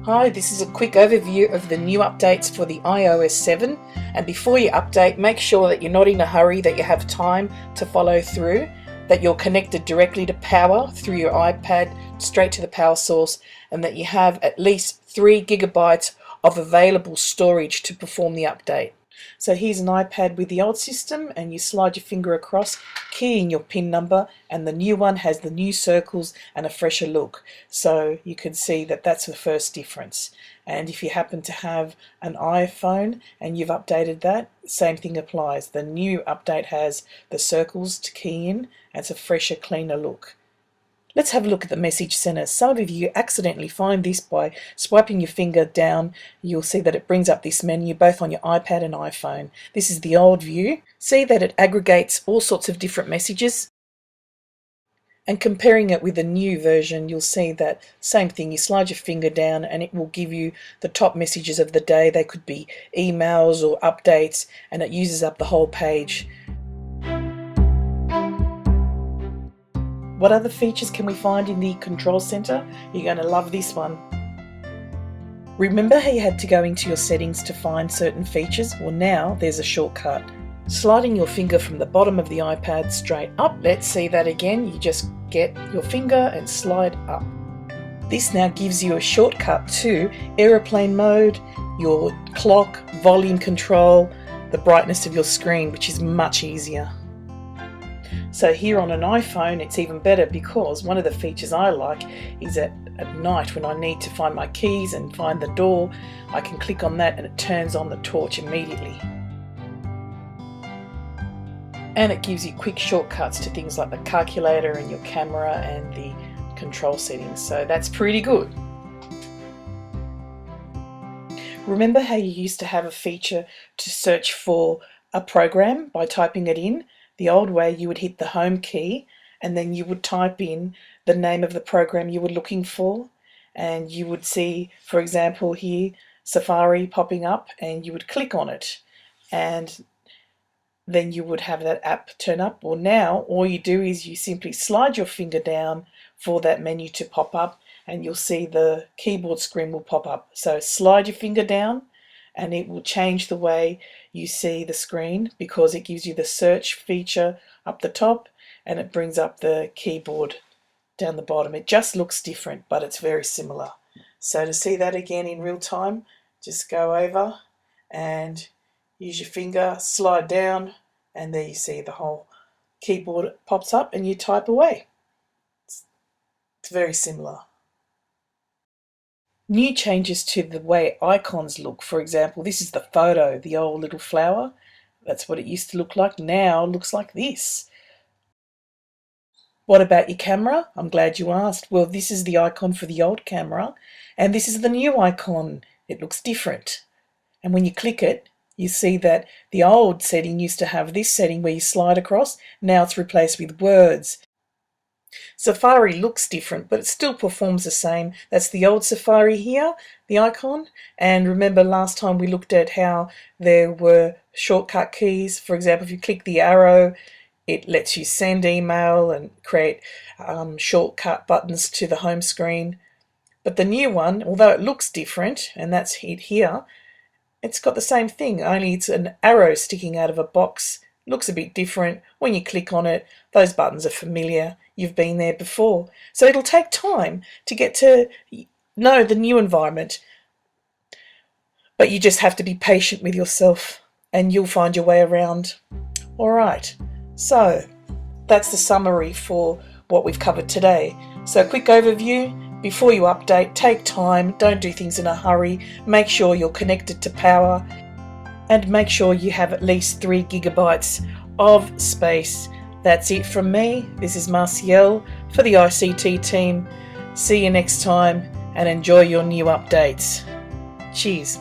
Hi, this is a quick overview of the new updates for the iOS 7, and before you update, make sure that you're not in a hurry, that you have time to follow through, that you're connected directly to power through your iPad straight to the power source, and that you have at least 3 gigabytes of available storage to perform the update. So here's an iPad with the old system, and you slide your finger across, key in your PIN number, and the new one has the new circles and a fresher look. So you can see that that's the first difference. And if you happen to have an iPhone and you've updated that, same thing applies. The new update has the circles to key in, and it's a fresher, cleaner look. Let's have a look at the message center. Some of you accidentally find this by swiping your finger down. You'll see that it brings up this menu both on your iPad and iPhone. This is the old view. See that it aggregates all sorts of different messages. And comparing it with the new version, you'll see that same thing. You slide your finger down and it will give you the top messages of the day. They could be emails or updates, and it uses up the whole page. What other features can we find in the control center? You're going to love this one. Remember how you had to go into your settings to find certain features? Well, now there's a shortcut. Sliding your finger from the bottom of the iPad straight up. Let's see that again. You just get your finger and slide up. This now gives you a shortcut to aeroplane mode, your clock, volume control, the brightness of your screen, which is much easier. So here on an iPhone it's even better, because one of the features I like is at night when I need to find my keys and find the door, I can click on that and it turns on the torch immediately. And it gives you quick shortcuts to things like the calculator and your camera and the control settings, so that's pretty good. Remember how you used to have a feature to search for a program by typing it in? The old way, you would hit the home key and then you would type in the name of the program you were looking for, and you would see, for example here, Safari popping up, and you would click on it and then you would have that app turn up. Well, now all you do is you simply slide your finger down for that menu to pop up and you'll see the keyboard screen will pop up. So slide your finger down and it will change the way you see the screen, because it gives you the search feature up the top and it brings up the keyboard down the bottom. It just looks different, but it's very similar. So to see that again in real time, just go over and use your finger, slide down, and there you see the whole keyboard pops up and you type away. It's very similar. New changes to the way icons look. For example, this is the photo, the old little flower. That's what it used to look like. Now it looks like this. What about your camera? I'm glad you asked. Well, this is the icon for the old camera, and this is the new icon. It looks different. And when you click it, you see that the old setting used to have this setting where you slide across. Now it's replaced with words. Safari looks different, but it still performs the same. That's the old Safari here, the icon. And remember last time we looked at how there were shortcut keys. For example, if you click the arrow, it lets you send email and create shortcut buttons to the home screen. But the new one, although it looks different, and that's it here, it's got the same thing, only it's an arrow sticking out of a box. Looks a bit different. When you click on it, those buttons are familiar. You've been there before. So it'll take time to get to know the new environment. But you just have to be patient with yourself and you'll find your way around. All right, so that's the summary for what we've covered today. So a quick overview. Before you update, take time. Don't do things in a hurry. Make sure you're connected to power. And make sure you have at least 3 gigabytes of space. That's it from me. This is Marcielle for the ICT team. See you next time and enjoy your new updates. Cheers.